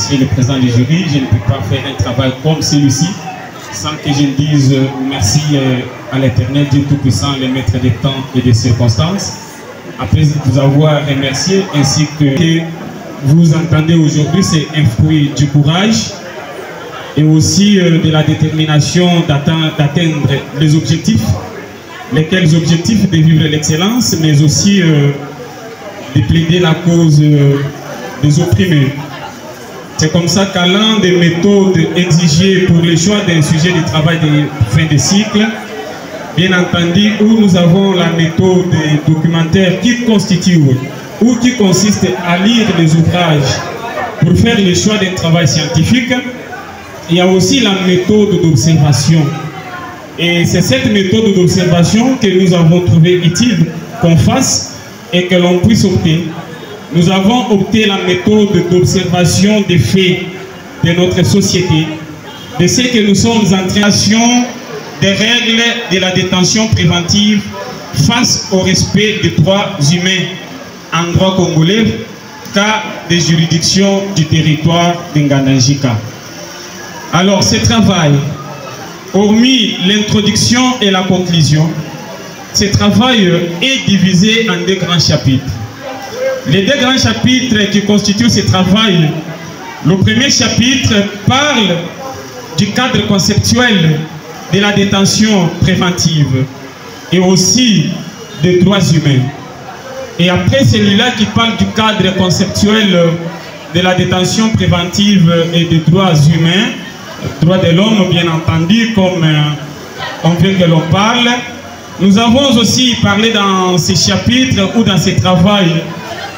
remercier le président du jury. Je ne peux pas faire un travail comme celui-ci sans que je ne dise merci à l'Éternel, Dieu Tout-Puissant, le maître des temps et des circonstances. Après vous avoir remercié, ainsi que vous entendez aujourd'hui, c'est un fruit du courage et aussi de la détermination d'atteindre les objectifs. Lesquels objectifs de vivre l'excellence, mais aussi de plaider la cause des opprimés. C'est comme ça qu'à l'un des méthodes exigées pour le choix d'un sujet de travail de fin de cycle, bien entendu, où nous avons la méthode documentaire qui constitue ou qui consiste à lire les ouvrages pour faire le choix d'un travail scientifique, il y a aussi la méthode d'observation. Et c'est cette méthode d'observation que nous avons trouvé utile qu'on fasse et que l'on puisse opter. Nous avons opté la méthode d'observation des faits de notre société, de ce que nous sommes en création des règles de la détention préventive face au respect des droits humains en droit congolais, cas des juridictions du territoire d'Ngandanjika. Alors, ce travail, hormis l'introduction et la conclusion, ce travail est divisé en deux grands chapitres. Les deux grands chapitres qui constituent ce travail, le premier chapitre parle du cadre conceptuel de la détention préventive et aussi des droits humains. Et après celui-là qui parle du cadre conceptuel de la détention préventive et des droits humains, droits de l'homme bien entendu, comme on veut que l'on parle. Nous avons aussi parlé dans ces chapitres ou dans ces travaux,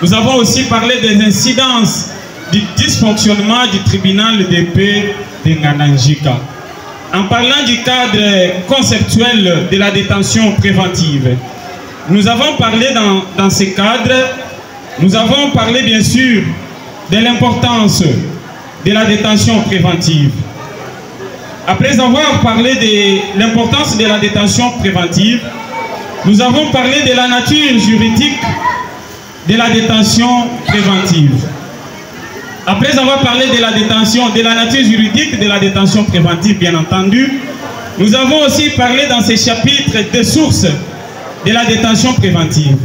nous avons aussi parlé des incidences du dysfonctionnement du tribunal de paix de Ngandanjika. En parlant du cadre conceptuel de la détention préventive, nous avons parlé dans ce cadre, nous avons parlé bien sûr de l'importance de la détention préventive. Après avoir parlé de l'importance de la détention préventive, nous avons parlé de la nature juridique de la détention préventive. Après avoir parlé de la détention, de la nature juridique de la détention préventive, bien entendu, nous avons aussi parlé dans ces chapitres des sources de la détention préventive.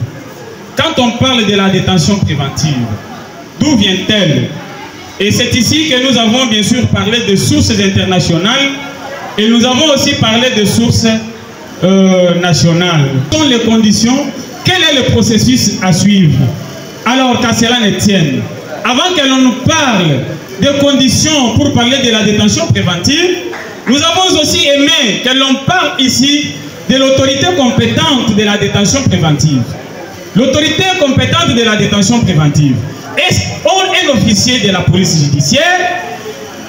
Quand on parle de la détention préventive, d'où vient-elle? Et c'est ici que nous avons bien sûr parlé de sources internationales et nous avons aussi parlé de sources nationales. Quelles sont les conditions? Quel est le processus à suivre? Alors qu'à cela ne tienne, avant que l'on nous parle des conditions pour parler de la détention préventive, nous avons aussi aimé que l'on parle ici de l'autorité compétente de la détention préventive. L'autorité compétente de la détention préventive. Est-ce qu'un officier de la police judiciaire?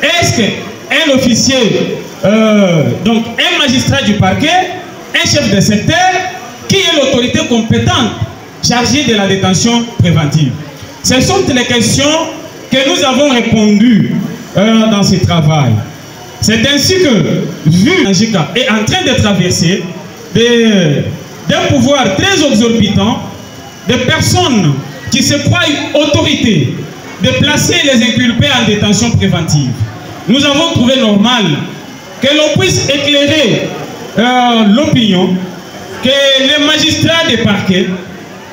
Est-ce qu'un officier, donc un magistrat du parquet, un chef de secteur, qui est l'autorité compétente chargée de la détention préventive? Ce sont les questions que nous avons répondues dans ce travail. C'est ainsi que, vu Njika est en train de traverser d'un pouvoir très exorbitant, des personnes qui se croient autorité de placer les inculpés en détention préventive, nous avons trouvé normal que l'on puisse éclairer l'opinion, que les magistrats des parquets,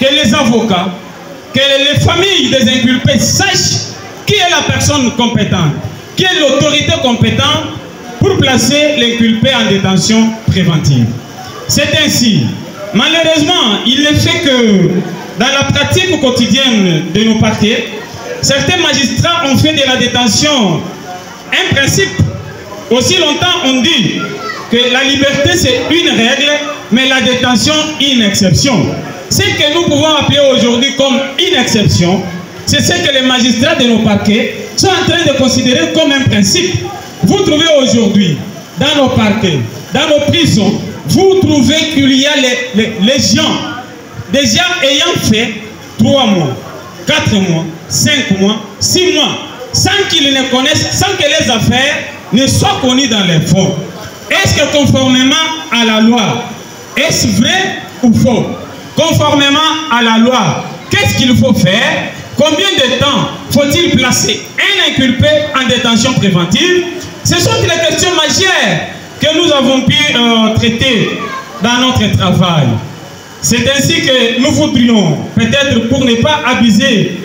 que les avocats, que les familles des inculpés sachent qui est la personne compétente, qui est l'autorité compétente pour placer l'inculpé en détention préventive. C'est ainsi. Malheureusement, il est fait que dans la pratique quotidienne de nos parquets, certains magistrats ont fait de la détention un principe. Aussi longtemps on dit que la liberté c'est une règle, mais la détention une exception. Ce que nous pouvons appeler aujourd'hui comme une exception, c'est ce que les magistrats de nos parquets sont en train de considérer comme un principe. Vous trouvez aujourd'hui dans nos parquets, dans nos prisons, vous trouvez qu'il y a les gens, des gens ayant fait 3 mois, 4 mois, 5 mois, 6 mois, sans qu'ils ne connaissent, sans que les affaires ne soient connues dans les fonds. Est-ce que conformément à la loi, est-ce vrai ou faux? Conformément à la loi, qu'est-ce qu'il faut faire? Combien de temps faut-il placer un inculpé en détention préventive? Ce sont les questions majeures que nous avons pu traiter dans notre travail. C'est ainsi que nous voudrions, peut-être pour ne pas abuser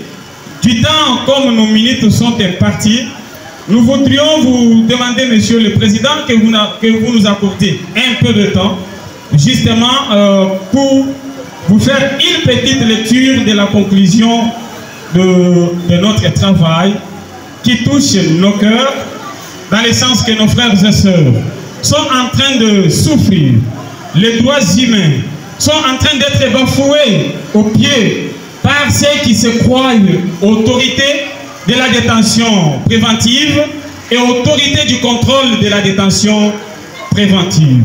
du temps comme nos minutes sont imparties, nous voudrions vous demander, Monsieur le Président, que vous nous accordez un peu de temps, justement pour vous faire une petite lecture de la conclusion de notre travail qui touche nos cœurs, dans le sens que nos frères et sœurs sont en train de souffrir. Les droits humains sont en train d'être bafoués aux pieds par ceux qui se croient autorité de la détention préventive et autorité du contrôle de la détention préventive.